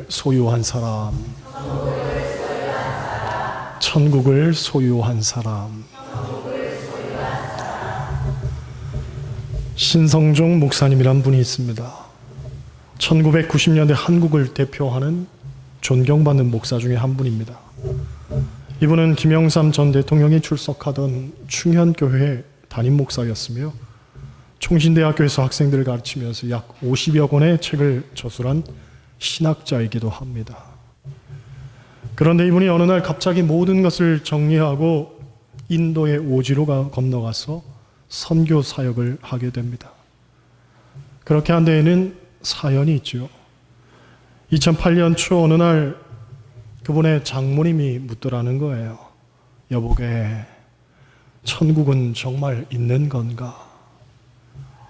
소유한 사람, 천국을 소유한 사람. 신성종 목사님이란 분이 있습니다. 1990년대 한국을 대표하는 존경받는 목사 중에 한 분입니다. 이분은 김영삼 전 대통령이 출석하던 충현교회 담임 목사였으며 총신대학교에서 학생들을 가르치면서 약 50여 권의 책을 저술한 신학자이기도 합니다. 그런데 이분이 어느 날 갑자기 모든 것을 정리하고 인도의 오지로 건너가서 선교 사역을 하게 됩니다. 그렇게 한 데에는 사연이 있죠. 2008년 초 어느 날 그분의 장모님이 묻더라는 거예요. 여보게, 천국은 정말 있는 건가?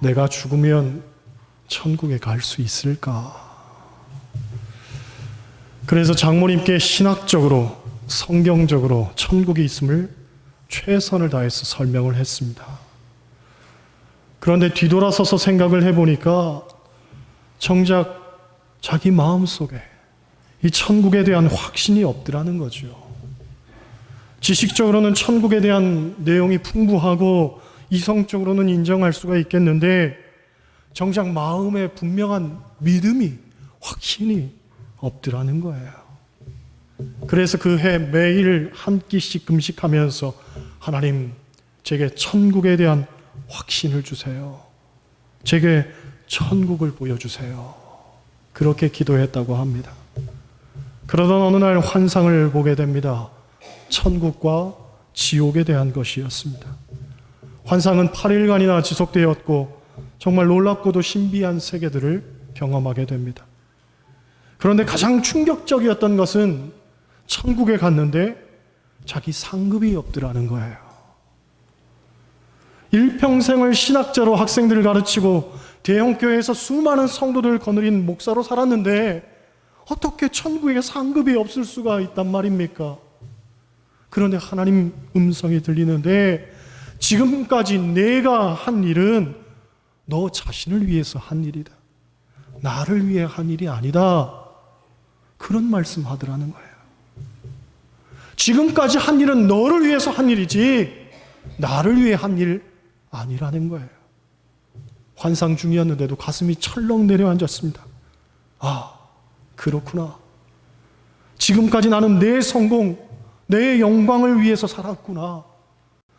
내가 죽으면 천국에 갈 수 있을까? 그래서 장모님께 신학적으로, 성경적으로 천국이 있음을 최선을 다해서 설명을 했습니다. 그런데 뒤돌아서서 생각을 해보니까 정작 자기 마음속에 이 천국에 대한 확신이 없더라는 거죠. 지식적으로는 천국에 대한 내용이 풍부하고 이성적으로는 인정할 수가 있겠는데 정작 마음에 분명한 믿음이, 확신이 없더라는 거예요. 그래서 그 해 매일 한 끼씩 금식하면서 하나님, 제게 천국에 대한 확신을 주세요. 제게 천국을 보여주세요. 그렇게 기도했다고 합니다. 그러던 어느 날 환상을 보게 됩니다. 천국과 지옥에 대한 것이었습니다. 환상은 8일간이나 지속되었고 정말 놀랍고도 신비한 세계들을 경험하게 됩니다. 그런데 가장 충격적이었던 것은 천국에 갔는데 자기 상급이 없더라는 거예요. 일평생을 신학자로 학생들을 가르치고 대형교회에서 수많은 성도들을 거느린 목사로 살았는데 어떻게 천국에 상급이 없을 수가 있단 말입니까? 그런데 하나님 음성이 들리는데 지금까지 내가 한 일은 너 자신을 위해서 한 일이다. 나를 위해 한 일이 아니다. 그런 말씀하더라는 거예요. 지금까지 한 일은 너를 위해서 한 일이지 나를 위해 한 일 아니라는 거예요. 환상 중이었는데도 가슴이 철렁 내려앉았습니다. 아, 그렇구나. 지금까지 나는 내 성공, 내 영광을 위해서 살았구나.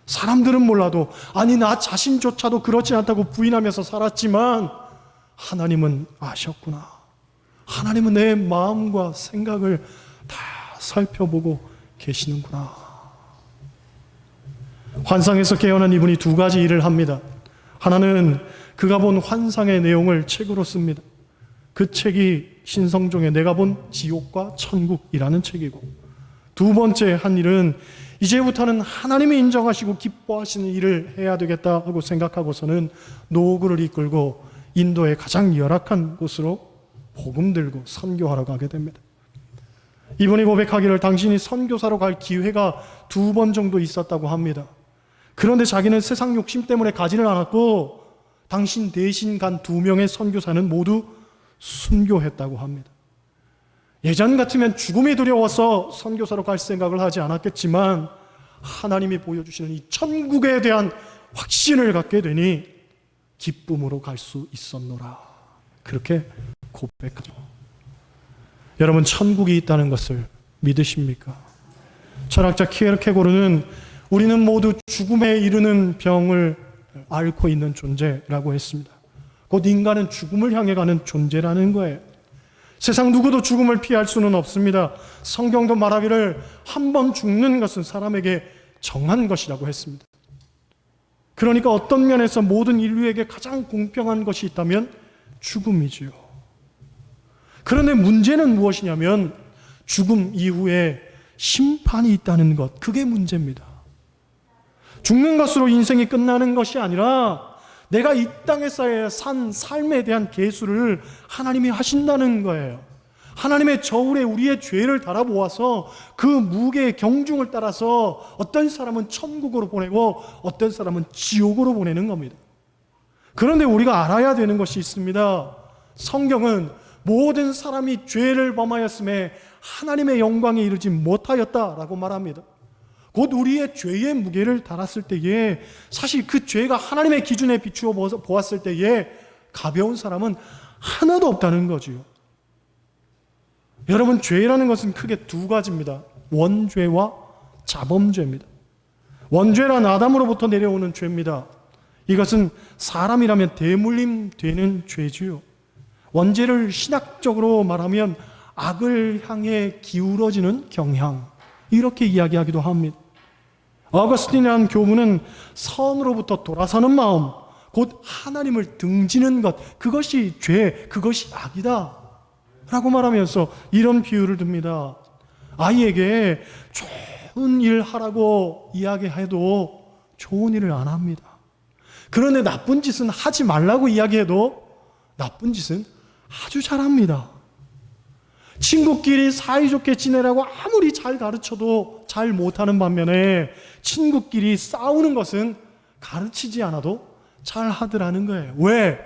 사람들은 몰라도, 아니 나 자신조차도 그렇지 않다고 부인하면서 살았지만 하나님은 아셨구나. 하나님은 내 마음과 생각을 다 살펴보고 계시는구나. 환상에서 깨어난 이분이 두 가지 일을 합니다. 하나는 그가 본 환상의 내용을 책으로 씁니다. 그 책이 신성종의 내가 본 지옥과 천국이라는 책이고, 두 번째 한 일은 이제부터는 하나님이 인정하시고 기뻐하시는 일을 해야 되겠다 하고 생각하고서는 노구를 이끌고 인도의 가장 열악한 곳으로 복음 들고 선교하러 가게 됩니다. 이분이 고백하기를 당신이 선교사로 갈 기회가 2번 정도 있었다고 합니다. 그런데 자기는 세상 욕심 때문에 가지를 않았고 당신 대신 간 2명의 선교사는 모두 순교했다고 합니다. 예전 같으면 죽음이 두려워서 선교사로 갈 생각을 하지 않았겠지만 하나님이 보여주시는 이 천국에 대한 확신을 갖게 되니 기쁨으로 갈 수 있었노라. 그렇게 고백하죠. 여러분, 천국이 있다는 것을 믿으십니까? 철학자 키에르케고르는 우리는 모두 죽음에 이르는 병을 앓고 있는 존재라고 했습니다. 곧 인간은 죽음을 향해 가는 존재라는 거예요. 세상 누구도 죽음을 피할 수는 없습니다. 성경도 말하기를 한 번 죽는 것은 사람에게 정한 것이라고 했습니다. 그러니까 어떤 면에서 모든 인류에게 가장 공평한 것이 있다면 죽음이지요. 그런데 문제는 무엇이냐면 죽음 이후에 심판이 있다는 것, 그게 문제입니다. 죽는 것으로 인생이 끝나는 것이 아니라 내가 이 땅에서의 산 삶에 대한 계수를 하나님이 하신다는 거예요. 하나님의 저울에 우리의 죄를 달아보아서 그 무게의 경중을 따라서 어떤 사람은 천국으로 보내고 어떤 사람은 지옥으로 보내는 겁니다. 그런데 우리가 알아야 되는 것이 있습니다. 성경은 모든 사람이 죄를 범하였음에 하나님의 영광에 이르지 못하였다라고 말합니다. 곧 우리의 죄의 무게를 달았을 때에 사실 그 죄가 하나님의 기준에 비추어 보았을 때에 가벼운 사람은 하나도 없다는 거지요. 여러분, 죄라는 것은 크게 두 가지입니다. 원죄와 자범죄입니다. 원죄란 아담으로부터 내려오는 죄입니다. 이것은 사람이라면 대물림 되는 죄지요. 원죄를 신학적으로 말하면 악을 향해 기울어지는 경향, 이렇게 이야기하기도 합니다. 어거스틴이라는 교부는 선으로부터 돌아서는 마음, 곧 하나님을 등지는 것, 그것이 죄, 그것이 악이다 라고 말하면서 이런 비유를 듭니다. 아이에게 좋은 일 하라고 이야기해도 좋은 일을 안 합니다. 그런데 나쁜 짓은 하지 말라고 이야기해도 나쁜 짓은 아주 잘합니다. 친구끼리 사이좋게 지내라고 아무리 잘 가르쳐도 잘 못하는 반면에 친구끼리 싸우는 것은 가르치지 않아도 잘 하더라는 거예요. 왜?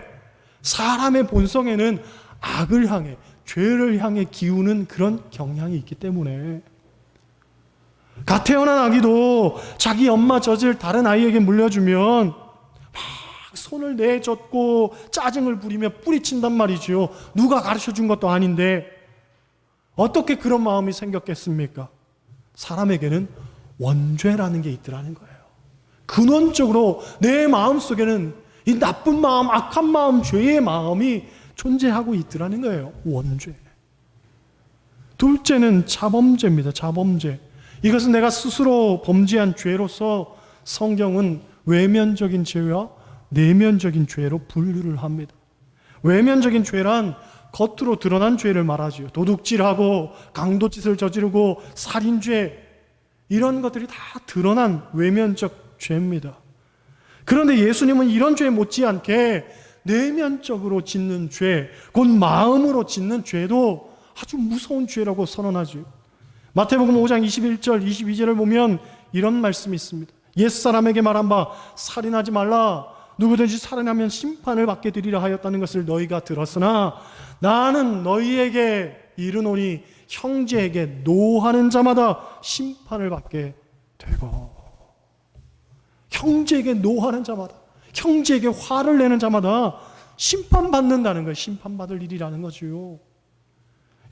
사람의 본성에는 악을 향해, 죄를 향해 기우는 그런 경향이 있기 때문에. 갓 태어난 아기도 자기 엄마 젖을 다른 아이에게 물려주면 막 손을 내젓고 짜증을 부리며 뿌리친단 말이죠. 누가 가르쳐준 것도 아닌데 어떻게 그런 마음이 생겼겠습니까? 사람에게는 원죄라는 게 있더라는 거예요. 근원적으로 내 마음속에는 이 나쁜 마음, 악한 마음, 죄의 마음이 존재하고 있더라는 거예요. 원죄. 둘째는 자범죄입니다. 자범죄. 이것은 내가 스스로 범죄한 죄로서 성경은 외면적인 죄와 내면적인 죄로 분류를 합니다. 외면적인 죄란 겉으로 드러난 죄를 말하지요. 도둑질하고 강도짓을 저지르고 살인죄, 이런 것들이 다 드러난 외면적 죄입니다. 그런데 예수님은 이런 죄 못지않게 내면적으로 짓는 죄, 곧 마음으로 짓는 죄도 아주 무서운 죄라고 선언하죠. 마태복음 5장 21절, 22절을 보면 이런 말씀이 있습니다. 옛사람에게 말한 바 살인하지 말라. 누구든지 살인하면 심판을 받게 되리라 하였다는 것을 너희가 들었으나 나는 너희에게 이르노니 형제에게 노하는 자마다 심판을 받게 되고, 형제에게 노하는 자마다, 형제에게 화를 내는 자마다 심판받는다는 거예요. 심판받을 일이라는 거죠.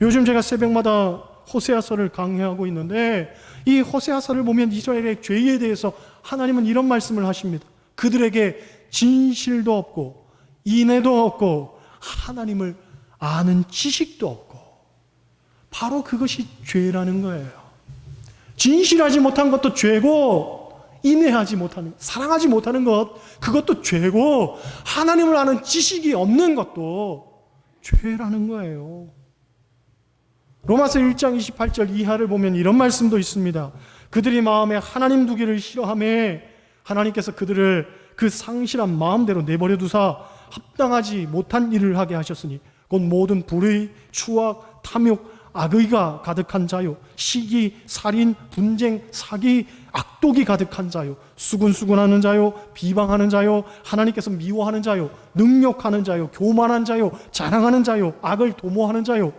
요즘 제가 새벽마다 호세아서를 강해하고 있는데 이 호세아서를 보면 이스라엘의 죄에 대해서 하나님은 이런 말씀을 하십니다. 그들에게 진실도 없고 인애도 없고 하나님을 아는 지식도 없고, 바로 그것이 죄라는 거예요. 진실하지 못한 것도 죄고, 인애하지 못하는, 사랑하지 못하는 것, 그것도 죄고, 하나님을 아는 지식이 없는 것도 죄라는 거예요. 로마서 1장 28절 이하를 보면 이런 말씀도 있습니다. 그들이 마음에 하나님 두기를 싫어하며 하나님께서 그들을 그 상실한 마음대로 내버려 두사 합당하지 못한 일을 하게 하셨으니 곧 모든 불의, 추악, 탐욕, 악의가 가득한 자요, 시기, 살인, 분쟁, 사기, 악독이 가득한 자요, 수군수군하는 자요, 비방하는 자요, 하나님께서 미워하는 자요, 능욕하는 자요, 교만한 자요, 자랑하는 자요, 악을 도모하는 자요,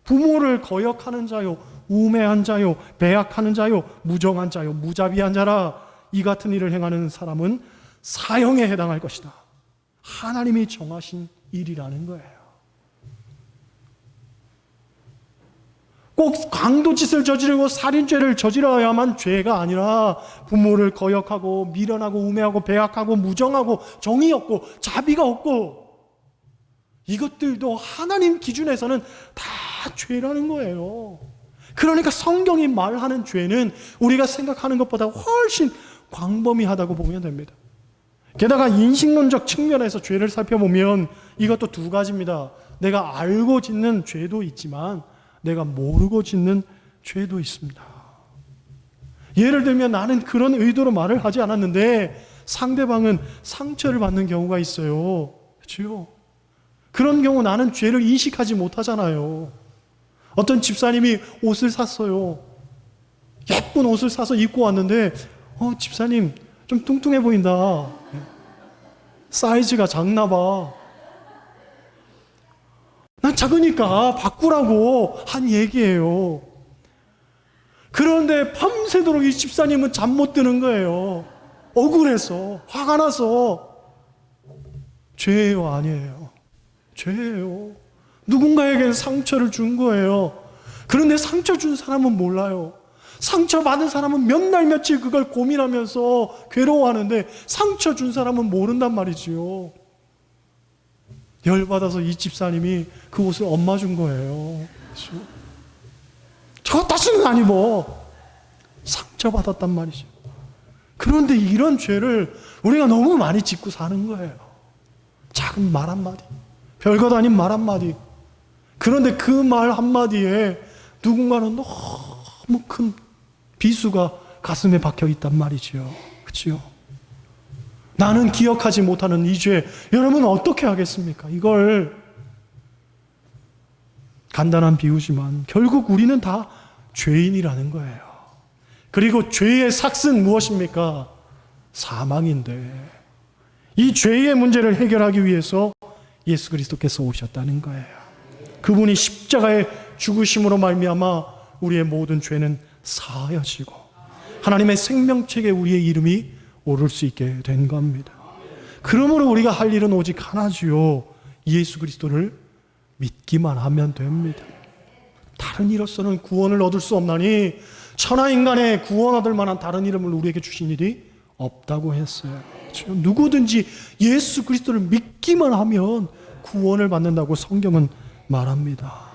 부모를 거역하는 자요, 우매한 자요, 배약하는 자요, 무정한 자요, 무자비한 자라. 이 같은 일을 행하는 사람은 사형에 해당할 것이다. 하나님이 정하신 일이라는 거예요. 꼭 강도짓을 저지르고 살인죄를 저질러야만 죄가 아니라 부모를 거역하고 미련하고 우매하고 배약하고 무정하고 정의 없고 자비가 없고, 이것들도 하나님 기준에서는 다 죄라는 거예요. 그러니까 성경이 말하는 죄는 우리가 생각하는 것보다 훨씬 광범위하다고 보면 됩니다. 게다가 인식론적 측면에서 죄를 살펴보면 이것도 두 가지입니다. 내가 알고 짓는 죄도 있지만 내가 모르고 짓는 죄도 있습니다. 예를 들면 나는 그런 의도로 말을 하지 않았는데 상대방은 상처를 받는 경우가 있어요. 그렇죠? 그런 경우 나는 죄를 인식하지 못하잖아요. 어떤 집사님이 옷을 샀어요. 예쁜 옷을 사서 입고 왔는데 집사님 좀 뚱뚱해 보인다. 사이즈가 작나 봐. 난 작으니까 바꾸라고 한 얘기예요. 그런데 밤새도록 이 집사님은 잠 못 드는 거예요. 억울해서, 화가 나서. 죄예요, 아니에요? 죄예요. 누군가에게 상처를 준 거예요. 그런데 상처 준 사람은 몰라요. 상처 받은 사람은 몇 날 며칠 그걸 고민하면서 괴로워하는데 상처 준 사람은 모른단 말이지요. 열받아서 이 집사님이 그 옷을 엄마 준 거예요. 그렇죠? 저 다시는 안 입어. 상처받았단 말이죠. 그런데 이런 죄를 우리가 너무 많이 짓고 사는 거예요. 작은 말 한마디, 별것 아닌 말 한마디. 그런데 그 말 한마디에 누군가는 너무 큰 비수가 가슴에 박혀 있단 말이죠. 그렇죠? 나는 기억하지 못하는 이 죄, 여러분 어떻게 하겠습니까? 이걸 간단한 비유지만 결국 우리는 다 죄인이라는 거예요. 그리고 죄의 삭은 무엇입니까? 사망인데 이 죄의 문제를 해결하기 위해서 예수 그리스도께서 오셨다는 거예요. 그분이 십자가의 죽으심으로 말미암아 우리의 모든 죄는 사하여지고 하나님의 생명책에 우리의 이름이 오를 수 있게 된 겁니다. 그러므로 우리가 할 일은 오직 하나지요. 예수 그리스도를 믿기만 하면 됩니다. 다른 이로서는 구원을 얻을 수 없나니 천하인간의 구원 얻을 만한 다른 이름을 우리에게 주신 일이 없다고 했어요. 그렇죠? 누구든지 예수 그리스도를 믿기만 하면 구원을 받는다고 성경은 말합니다.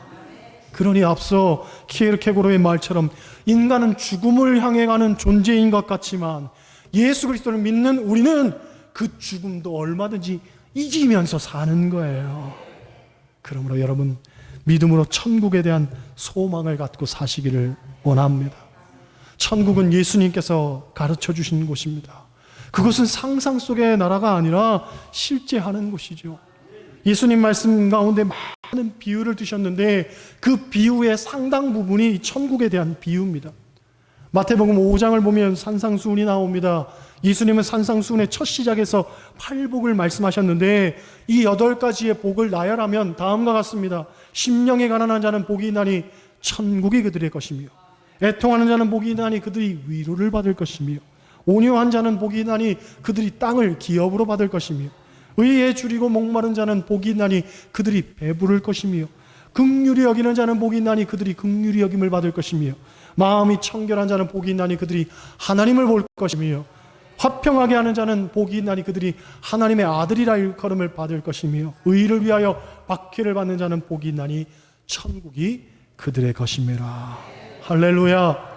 그러니 앞서 키에르케고르의 말처럼 인간은 죽음을 향해 가는 존재인 것 같지만 예수 그리스도를 믿는 우리는 그 죽음도 얼마든지 이기면서 사는 거예요. 그러므로 여러분 믿음으로 천국에 대한 소망을 갖고 사시기를 원합니다. 천국은 예수님께서 가르쳐 주신 곳입니다. 그것은 상상 속의 나라가 아니라 실제 하는 곳이죠. 예수님 말씀 가운데 많은 비유를 드셨는데 그 비유의 상당 부분이 천국에 대한 비유입니다. 마태복음 5장을 보면 산상수훈이 나옵니다. 예수님은 산상수훈의 첫 시작에서 8복을 말씀하셨는데 이 8가지의 복을 나열하면 다음과 같습니다. 심령에 가난한 자는 복이 있나니 천국이 그들의 것이며 애통하는 자는 복이 있나니 그들이 위로를 받을 것이며 온유한 자는 복이 있나니 그들이 땅을 기업으로 받을 것이며 의에 줄이고 목마른 자는 복이 있나니 그들이 배부를 것이며 긍휼히 여기는 자는 복이 있나니 그들이 긍휼히 여김을 받을 것이며 마음이 청결한 자는 복이 있나니 그들이 하나님을 볼 것이며 화평하게 하는 자는 복이 있나니 그들이 하나님의 아들이라 일컬음을 받을 것이며 의를 위하여 박해를 받는 자는 복이 있나니 천국이 그들의 것임이라. 할렐루야.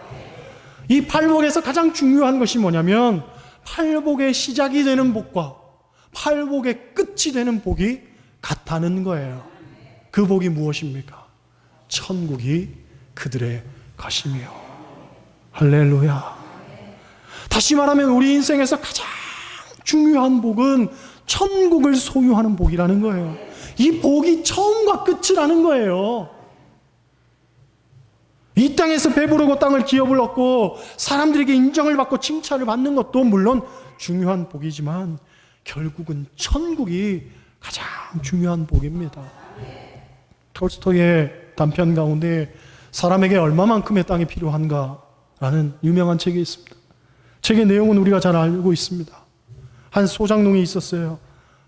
이 팔복에서 가장 중요한 것이 뭐냐면 팔복의 시작이 되는 복과 팔복의 끝이 되는 복이 같다는 거예요. 그 복이 무엇입니까? 천국이 그들의 것이며. 할렐루야. 다시 말하면 우리 인생에서 가장 중요한 복은 천국을 소유하는 복이라는 거예요. 이 복이 처음과 끝이라는 거예요. 이 땅에서 배부르고 땅을 기업을 얻고 사람들에게 인정을 받고 칭찬을 받는 것도 물론 중요한 복이지만 결국은 천국이 가장 중요한 복입니다. 톨스토이의 단편 가운데 사람에게 얼마만큼의 땅이 필요한가라는 유명한 책이 있습니다. 책의 내용은 우리가 잘 알고 있습니다. 한 소장농이 있었어요.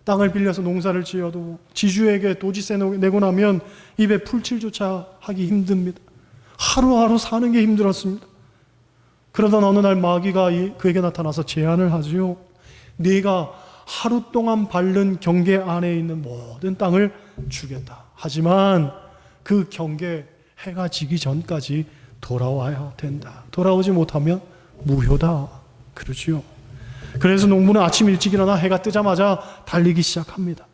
땅을 빌려서 농사를 지어도 지주에게 도지세 내고 나면 입에 풀칠조차 하기 힘듭니다. 하루하루 사는 게 힘들었습니다. 그러던 어느 날 마귀가 그에게 나타나서 제안을 하지요. 네가 하루 동안 밟는 경계 안에 있는 모든 땅을 주겠다. 하지만 그 경계 해가 지기 전까지 돌아와야 된다. 돌아오지 못하면 무효다. 그러지요. 그래서 농부는 아침 일찍 일어나 해가 뜨자마자 달리기 시작합니다.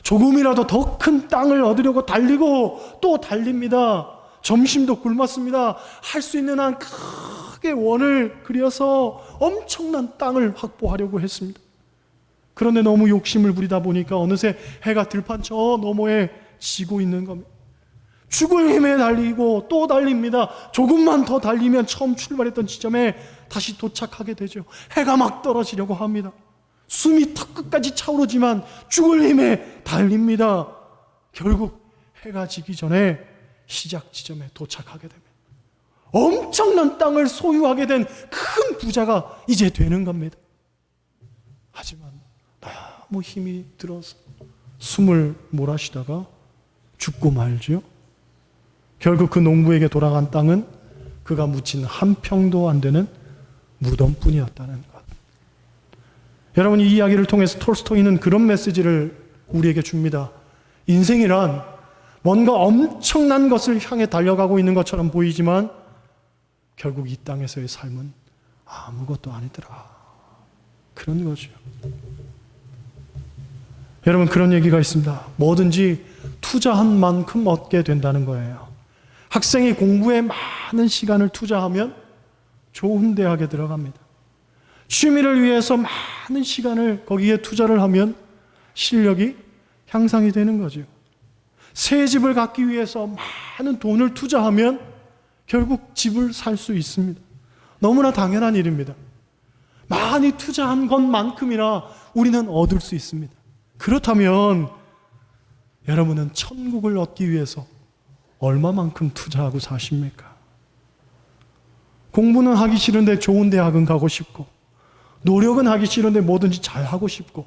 조금이라도 더 큰 땅을 얻으려고 달리고 또 달립니다. 점심도 굶었습니다. 할 수 있는 한 크게 원을 그려서 엄청난 땅을 확보하려고 했습니다. 그런데 너무 욕심을 부리다 보니까 어느새 해가 들판 저 너머에 지고 있는 겁니다. 죽을 힘에 달리고 또 달립니다. 조금만 더 달리면 처음 출발했던 지점에 다시 도착하게 되죠. 해가 막 떨어지려고 합니다. 숨이 턱끝까지 차오르지만 죽을 힘에 달립니다. 결국 해가 지기 전에 시작 지점에 도착하게 됩니다. 엄청난 땅을 소유하게 된 큰 부자가 이제 되는 겁니다. 하지만 너무 힘이 들어서 숨을 몰아쉬다가 죽고 말지요. 결국 그 농부에게 돌아간 땅은 그가 묻힌 한 평도 안 되는 무덤뿐이었다는 것. 여러분, 이 이야기를 통해서 톨스토이는 그런 메시지를 우리에게 줍니다. 인생이란 뭔가 엄청난 것을 향해 달려가고 있는 것처럼 보이지만 결국 이 땅에서의 삶은 아무것도 아니더라. 그런 거죠. 여러분, 그런 얘기가 있습니다. 뭐든지 투자한 만큼 얻게 된다는 거예요. 학생이 공부에 많은 시간을 투자하면 좋은 대학에 들어갑니다. 취미를 위해서 많은 시간을 거기에 투자를 하면 실력이 향상이 되는 거죠. 새 집을 갖기 위해서 많은 돈을 투자하면 결국 집을 살 수 있습니다. 너무나 당연한 일입니다. 많이 투자한 것만큼이나 우리는 얻을 수 있습니다. 그렇다면 여러분은 천국을 얻기 위해서 얼마만큼 투자하고 사십니까? 공부는 하기 싫은데 좋은 대학은 가고 싶고, 노력은 하기 싫은데 뭐든지 잘하고 싶고,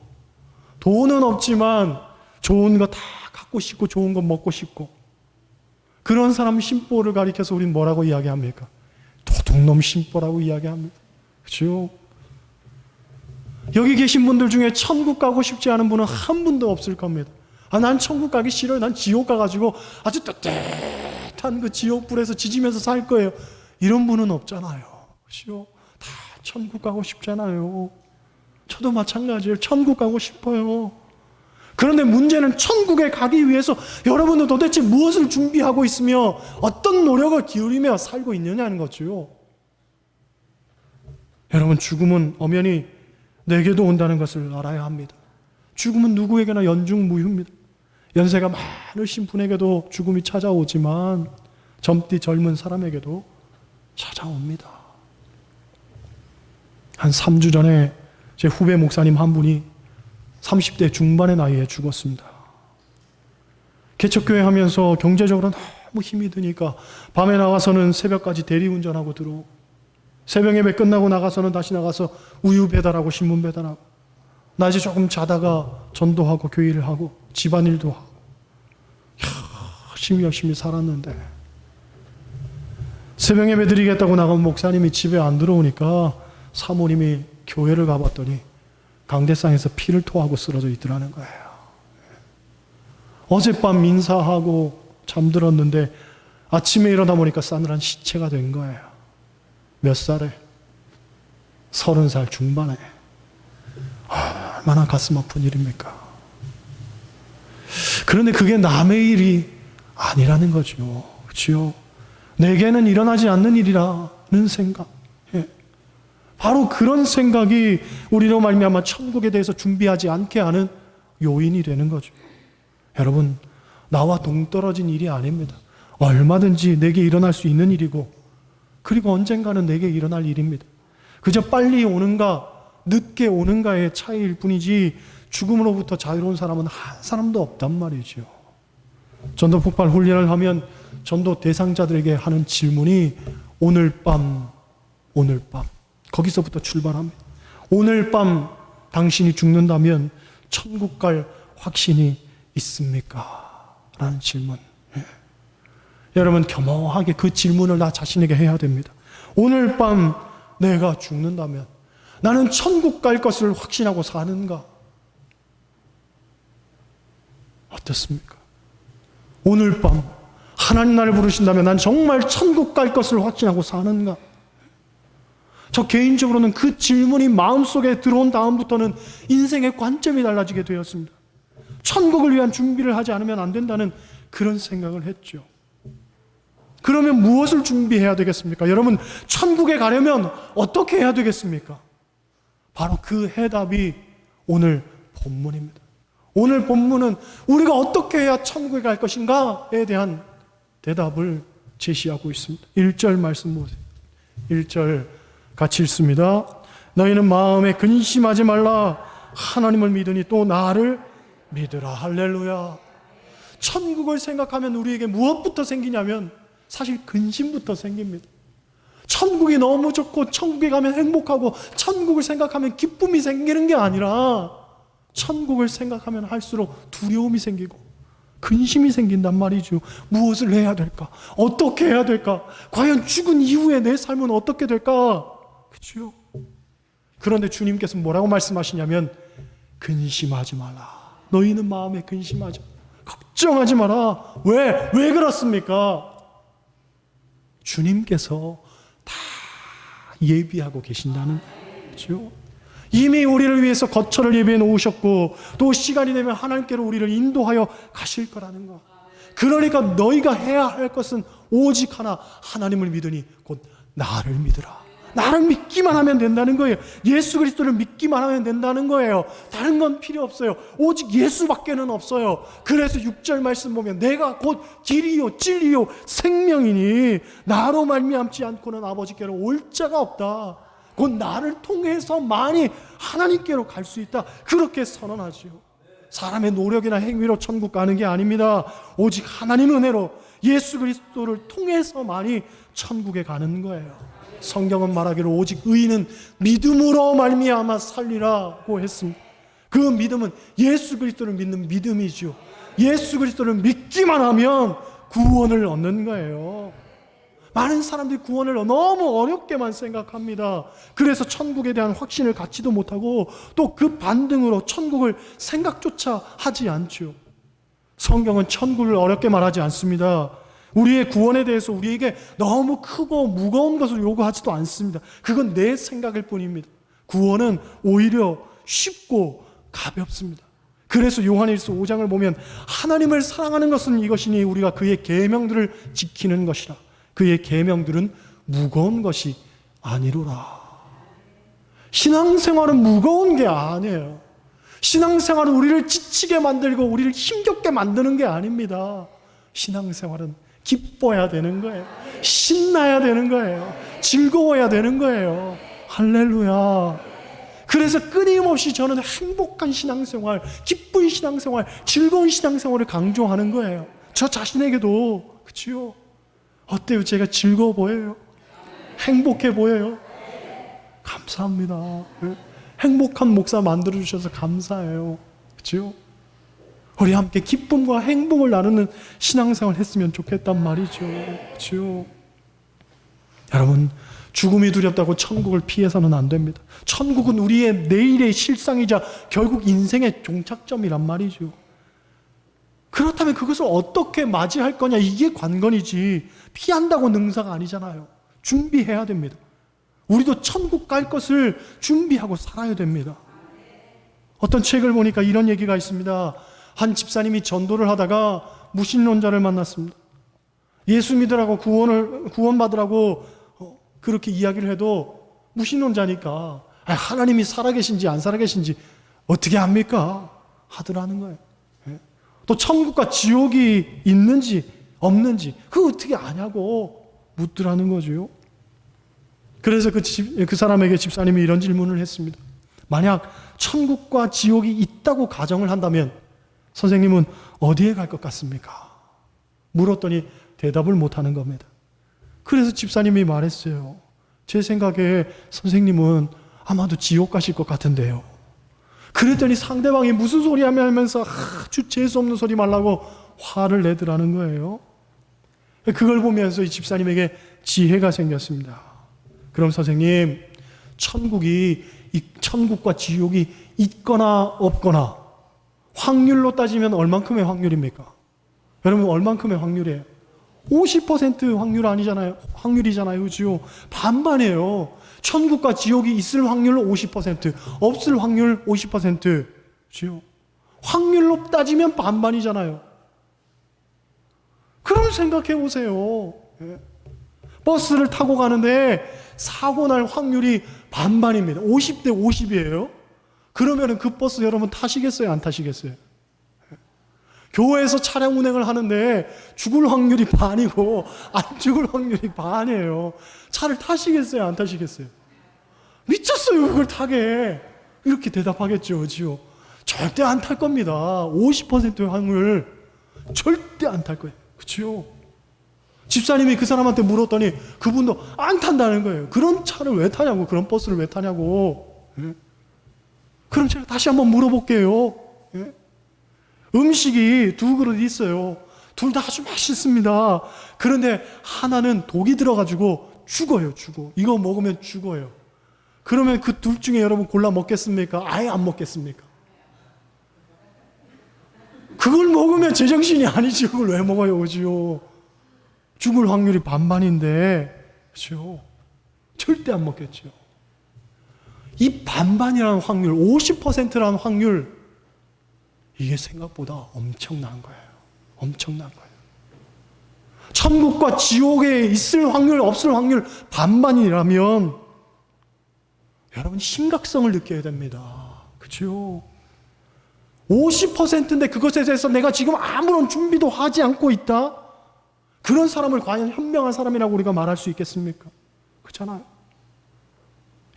돈은 없지만 좋은 거 다 갖고 싶고 좋은 거 먹고 싶고, 그런 사람 심보를 가리켜서 우린 뭐라고 이야기합니까? 도둑놈 심보라고 이야기합니다. 그렇죠? 여기 계신 분들 중에 천국 가고 싶지 않은 분은 한 분도 없을 겁니다. 난 천국 가기 싫어요. 난 지옥 가가지고 아주 따뜻한 그 지옥불에서 지지면서 살 거예요. 이런 분은 없잖아요. 그렇죠? 다 천국 가고 싶잖아요. 저도 마찬가지예요. 천국 가고 싶어요. 그런데 문제는 천국에 가기 위해서 여러분은 도대체 무엇을 준비하고 있으며 어떤 노력을 기울이며 살고 있느냐는 거죠. 여러분, 죽음은 엄연히 내게도 온다는 것을 알아야 합니다. 죽음은 누구에게나 연중무휴입니다. 연세가 많으신 분에게도 죽음이 찾아오지만 젊디 젊은 사람에게도 찾아옵니다. 한 3주 전에 제 후배 목사님 한 분이 30대 중반의 나이에 죽었습니다. 개척교회 하면서 경제적으로 너무 힘이 드니까 밤에 나가서는 새벽까지 대리운전하고 들어오고, 새벽 예배 끝나고 나가서는 다시 나가서 우유 배달하고 신문 배달하고, 낮에 조금 자다가 전도하고 교회를 하고 집안일도 하고 열심히 살았는데, 새벽 예배 드리겠다고 나가면 목사님이 집에 안 들어오니까 사모님이 교회를 가봤더니 강대상에서 피를 토하고 쓰러져 있더라는 거예요. 어젯밤 민사하고 잠들었는데 아침에 일어나 보니까 싸늘한 시체가 된 거예요. 몇 살에? 30살 중반에. 얼마나 가슴 아픈 일입니까? 그런데 그게 남의 일이 아니라는 거죠. 그렇죠? 내게는 일어나지 않는 일이라는 생각. 바로 그런 생각이 우리로 말미암아 천국에 대해서 준비하지 않게 하는 요인이 되는 거죠. 여러분, 나와 동떨어진 일이 아닙니다. 얼마든지 내게 일어날 수 있는 일이고, 그리고 언젠가는 내게 일어날 일입니다. 그저 빨리 오는가 늦게 오는가의 차이일 뿐이지 죽음으로부터 자유로운 사람은 한 사람도 없단 말이죠. 전도 폭발 훈련을 하면 전도 대상자들에게 하는 질문이 오늘 밤 거기서부터 출발합니다. 오늘 밤 당신이 죽는다면 천국 갈 확신이 있습니까? 라는 질문. 여러분, 겸허하게 그 질문을 나 자신에게 해야 됩니다. 오늘 밤 내가 죽는다면 나는 천국 갈 것을 확신하고 사는가? 어떻습니까? 오늘 밤 하나님 나를 부르신다면 난 정말 천국 갈 것을 확신하고 사는가? 저 개인적으로는 그 질문이 마음속에 들어온 다음부터는 인생의 관점이 달라지게 되었습니다. 천국을 위한 준비를 하지 않으면 안 된다는 그런 생각을 했죠. 그러면 무엇을 준비해야 되겠습니까? 여러분, 천국에 가려면 어떻게 해야 되겠습니까? 바로 그 해답이 오늘 본문입니다. 오늘 본문은 우리가 어떻게 해야 천국에 갈 것인가에 대한 대답을 제시하고 있습니다. 1절 말씀 보세요. 1절 같이 읽습니다. 너희는 마음에 근심하지 말라. 하나님을 믿으니 또 나를 믿으라. 할렐루야. 천국을 생각하면 우리에게 무엇부터 생기냐면 사실 근심부터 생깁니다. 천국이 너무 좋고 천국에 가면 행복하고 천국을 생각하면 기쁨이 생기는 게 아니라 천국을 생각하면 할수록 두려움이 생기고 근심이 생긴단 말이죠. 무엇을 해야 될까? 어떻게 해야 될까? 과연 죽은 이후에 내 삶은 어떻게 될까? 그렇죠? 그런데 주님께서 뭐라고 말씀하시냐면 근심하지 마라. 너희는 마음에 근심하지 마라. 걱정하지 마라. 왜 그렇습니까? 주님께서 다 예비하고 계신다는 거죠. 이미 우리를 위해서 거처를 예비해 놓으셨고 또 시간이 되면 하나님께로 우리를 인도하여 가실 거라는 것. 그러니까 너희가 해야 할 것은 오직 하나, 하나님을 믿으니 곧 나를 믿으라. 나를 믿기만 하면 된다는 거예요. 예수 그리스도를 믿기만 하면 된다는 거예요. 다른 건 필요 없어요. 오직 예수밖에는 없어요. 그래서 6절 말씀 보면 내가 곧 길이요 진리요 생명이니 나로 말미암지 않고는 아버지께로 올 자가 없다. 곧 나를 통해서만이 하나님께로 갈 수 있다. 그렇게 선언하지요. 사람의 노력이나 행위로 천국 가는 게 아닙니다. 오직 하나님 은혜로 예수 그리스도를 통해서만이 천국에 가는 거예요. 성경은 말하기를 오직 의인은 믿음으로 말미암아 살리라고 했습니다. 그 믿음은 예수 그리스도를 믿는 믿음이죠. 예수 그리스도를 믿기만 하면 구원을 얻는 거예요. 많은 사람들이 구원을 너무 어렵게만 생각합니다. 그래서 천국에 대한 확신을 갖지도 못하고 또 그 반등으로 천국을 생각조차 하지 않죠. 성경은 천국을 어렵게 말하지 않습니다. 우리의 구원에 대해서 우리에게 너무 크고 무거운 것을 요구하지도 않습니다. 그건 내 생각일 뿐입니다. 구원은 오히려 쉽고 가볍습니다. 그래서 요한일서 5장을 보면 하나님을 사랑하는 것은 이것이니 우리가 그의 계명들을 지키는 것이라. 그의 계명들은 무거운 것이 아니로라. 신앙생활은 무거운 게 아니에요. 신앙생활은 우리를 지치게 만들고 우리를 힘겹게 만드는 게 아닙니다. 신앙생활은 기뻐야 되는 거예요. 신나야 되는 거예요. 즐거워야 되는 거예요. 할렐루야. 그래서 끊임없이 저는 행복한 신앙생활, 기쁜 신앙생활, 즐거운 신앙생활을 강조하는 거예요. 저 자신에게도. 그렇죠? 어때요? 제가 즐거워 보여요? 행복해 보여요? 감사합니다. 행복한 목사 만들어주셔서 감사해요. 그렇죠? 우리 함께 기쁨과 행복을 나누는 신앙생활을 했으면 좋겠단 말이죠. 그렇죠? 여러분, 죽음이 두렵다고 천국을 피해서는 안 됩니다. 천국은 우리의 내일의 실상이자 결국 인생의 종착점이란 말이죠. 그렇다면 그것을 어떻게 맞이할 거냐, 이게 관건이지 피한다고 능사가 아니잖아요. 준비해야 됩니다. 우리도 천국 갈 것을 준비하고 살아야 됩니다. 어떤 책을 보니까 이런 얘기가 있습니다. 한 집사님이 전도를 하다가 무신론자를 만났습니다. 예수 믿으라고 구원받으라고 그렇게 이야기를 해도 무신론자니까 하나님이 살아계신지 안 살아계신지 어떻게 압니까? 하더라는 거예요. 또 천국과 지옥이 있는지 없는지 그거 어떻게 아냐고 묻더라는 거죠. 그래서 그 사람에게 집사님이 이런 질문을 했습니다. 만약 천국과 지옥이 있다고 가정을 한다면 선생님은 어디에 갈 것 같습니까? 물었더니 대답을 못하는 겁니다. 그래서 집사님이 말했어요. 제 생각에 선생님은 아마도 지옥 가실 것 같은데요. 그랬더니 상대방이 무슨 소리 하면서 아주 재수없는 소리 말라고 화를 내더라는 거예요. 그걸 보면서 이 집사님에게 지혜가 생겼습니다. 그럼 선생님, 천국과 지옥이 있거나 없거나 확률로 따지면 얼만큼의 확률입니까? 여러분, 얼만큼의 확률이에요? 50% 확률 아니잖아요. 확률이잖아요. 그죠? 반반이에요. 천국과 지옥이 있을 확률 50%, 없을 확률 50%. 그죠? 확률로 따지면 반반이잖아요. 그럼 생각해 보세요. 버스를 타고 가는데 사고 날 확률이 반반입니다. 50대 50이에요. 그러면 그 버스 여러분 타시겠어요? 안 타시겠어요? 교회에서 차량 운행을 하는데 죽을 확률이 반이고 안 죽을 확률이 반이에요. 차를 타시겠어요? 안 타시겠어요? 미쳤어요, 그걸 타게. 이렇게 대답하겠죠. 그렇죠? 절대 안 탈 겁니다. 50%의 확률. 절대 안 탈 거예요. 그렇죠? 집사님이 그 사람한테 물었더니 그분도 안 탄다는 거예요. 그런 차를 왜 타냐고, 그런 버스를 왜 타냐고. 예? 그럼 제가 다시 한번 물어볼게요. 예? 음식이 두 그릇 있어요. 둘 다 아주 맛있습니다. 그런데 하나는 독이 들어가지고 죽어요, 죽어. 이거 먹으면 죽어요. 그러면 그 둘 중에 여러분 골라 먹겠습니까? 아예 안 먹겠습니까? 그걸 먹으면 제정신이 아니지. 그걸 왜 먹어요, 그죠? 죽을 확률이 반반인데, 그죠? 절대 안 먹겠죠. 이 반반이라는 확률, 50%라는 확률, 이게 생각보다 엄청난 거예요. 엄청난 거예요. 천국과 지옥에 있을 확률, 없을 확률 반반이라면 여러분 심각성을 느껴야 됩니다. 그렇죠? 50%인데 그것에 대해서 내가 지금 아무런 준비도 하지 않고 있다? 그런 사람을 과연 현명한 사람이라고 우리가 말할 수 있겠습니까? 그렇잖아요.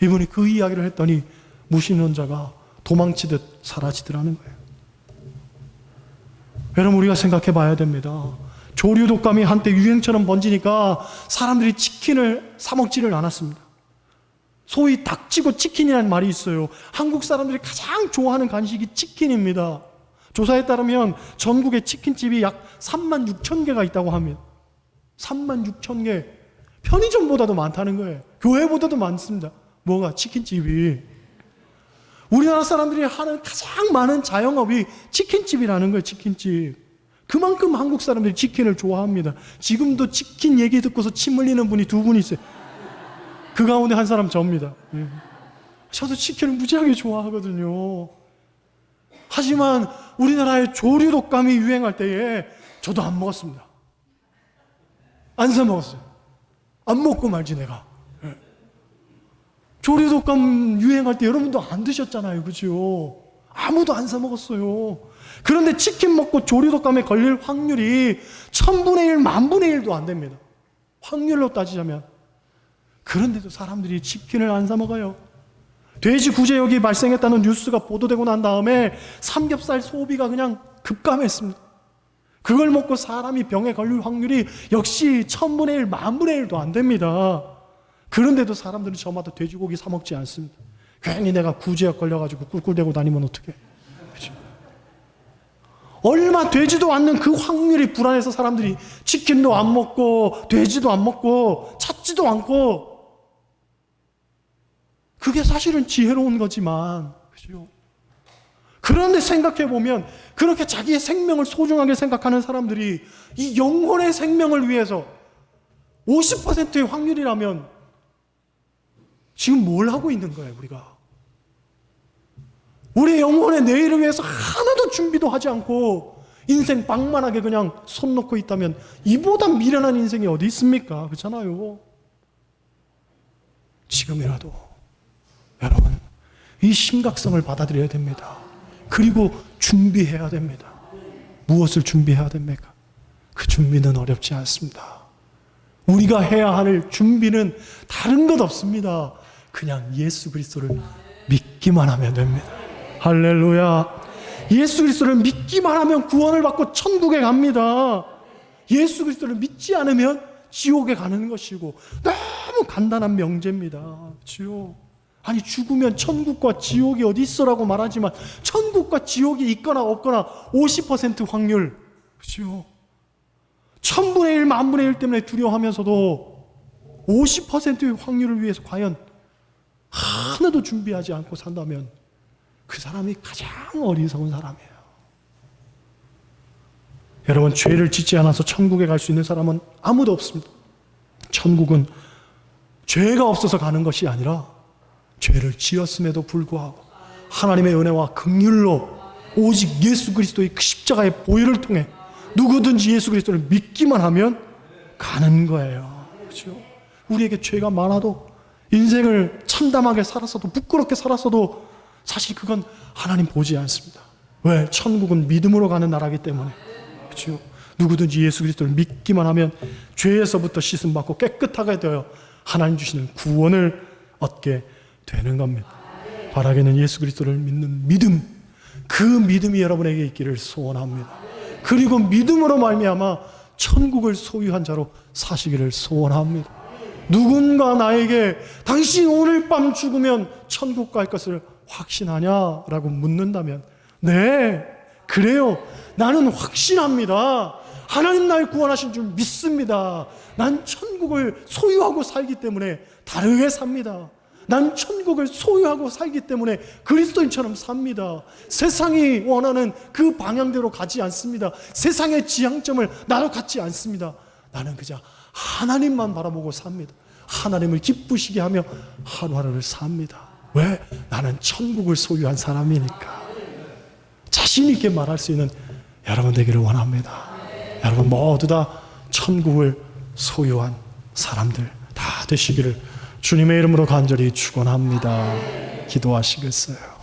이분이 그 이야기를 했더니 무신론자가 도망치듯 사라지더라는 거예요. 여러분, 우리가 생각해 봐야 됩니다. 조류 독감이 한때 유행처럼 번지니까 사람들이 치킨을 사 먹지를 않았습니다. 소위 닭치고 치킨이라는 말이 있어요. 한국 사람들이 가장 좋아하는 간식이 치킨입니다. 조사에 따르면 전국에 치킨집이 약 36,000개가 있다고 합니다. 36,000개. 편의점보다도 많다는 거예요. 교회보다도 많습니다. 뭐가? 치킨집이. 우리나라 사람들이 하는 가장 많은 자영업이 치킨집이라는 거예요. 치킨집. 그만큼 한국 사람들이 치킨을 좋아합니다. 지금도 치킨 얘기 듣고서 침 흘리는 분이 두 분 있어요. 그 가운데 한 사람 저입니다. 저도 치킨을 무지하게 좋아하거든요. 하지만 우리나라에 조류 독감이 유행할 때에 저도 안 먹었습니다. 안 사 먹었어요. 안 먹고 말지 내가. 조류 독감 유행할 때 여러분도 안 드셨잖아요. 그죠? 아무도 안 사 먹었어요. 그런데 치킨 먹고 조류 독감에 걸릴 확률이 1000분의 1, 10,000분의 1도 안 됩니다. 확률로 따지자면. 그런데도 사람들이 치킨을 안 사 먹어요. 돼지 구제역이 발생했다는 뉴스가 보도되고 난 다음에 삼겹살 소비가 그냥 급감했습니다. 그걸 먹고 사람이 병에 걸릴 확률이 역시 1000분의 1, 10,000분의 1도 안 됩니다. 그런데도 사람들은 저마다 돼지고기 사 먹지 않습니다. 괜히 내가 구제역 걸려가지고 꿀꿀대고 다니면 어떡해. 그렇죠? 얼마 되지도 않는 그 확률이 불안해서 사람들이 치킨도 안 먹고 돼지도 안 먹고 찾지도 않고, 그게 사실은 지혜로운 거지만, 그죠? 그런데 생각해보면 그렇게 자기의 생명을 소중하게 생각하는 사람들이 이 영혼의 생명을 위해서 50%의 확률이라면 지금 뭘 하고 있는 거예요, 우리가? 우리의 영혼의 내일을 위해서 하나도 준비도 하지 않고 인생 방만하게 그냥 손 놓고 있다면 이보다 미련한 인생이 어디 있습니까? 그렇잖아요. 지금이라도 여러분, 이 심각성을 받아들여야 됩니다. 그리고 준비해야 됩니다. 무엇을 준비해야 됩니까? 그 준비는 어렵지 않습니다. 우리가 해야 할 준비는 다른 것 없습니다. 그냥 예수 그리스도를 믿기만 하면 됩니다. 할렐루야. 예수 그리스도를 믿기만 하면 구원을 받고 천국에 갑니다. 예수 그리스도를 믿지 않으면 지옥에 가는 것이고, 너무 간단한 명제입니다. 그렇죠? 아니, 죽으면 천국과 지옥이 어디 있어라고 말하지만 천국과 지옥이 있거나 없거나 50% 확률, 그렇죠? 1000분의 1, 10,000분의 1 때문에 두려워하면서도 50%의 확률을 위해서 과연 하나도 준비하지 않고 산다면 그 사람이 가장 어리석은 사람이에요. 여러분, 죄를 짓지 않아서 천국에 갈 수 있는 사람은 아무도 없습니다. 천국은 죄가 없어서 가는 것이 아니라 죄를 지었음에도 불구하고 하나님의 은혜와 긍휼로 오직 예수 그리스도의 그 십자가의 보혈을 통해 누구든지 예수 그리스도를 믿기만 하면 가는 거예요. 그렇죠? 우리에게 죄가 많아도, 인생을 참담하게 살았어도, 부끄럽게 살았어도 사실 그건 하나님 보지 않습니다. 왜? 천국은 믿음으로 가는 나라이기 때문에. 그렇죠? 누구든지 예수 그리스도를 믿기만 하면 죄에서부터 씻음받고 깨끗하게 되어 하나님 주시는 구원을 얻게 되는 겁니다. 바라기는 예수 그리스도를 믿는 믿음, 그 믿음이 여러분에게 있기를 소원합니다. 그리고 믿음으로 말미암아 천국을 소유한 자로 사시기를 소원합니다. 누군가 나에게 당신 오늘 밤 죽으면 천국 갈 것을 확신하냐라고 묻는다면 네, 그래요. 나는 확신합니다. 하나님 날 구원하신 줄 믿습니다. 난 천국을 소유하고 살기 때문에 다르게 삽니다. 난 천국을 소유하고 살기 때문에 그리스도인처럼 삽니다. 세상이 원하는 그 방향대로 가지 않습니다. 세상의 지향점을 나로 갖지 않습니다. 나는 그저 하나님만 바라보고 삽니다. 하나님을 기쁘시게 하며 하루하루를 삽니다. 왜? 나는 천국을 소유한 사람이니까. 자신 있게 말할 수 있는 여러분 되기를 원합니다. 여러분 모두 다 천국을 소유한 사람들 다 되시기를 주님의 이름으로 간절히 축원합니다. 기도하시겠어요?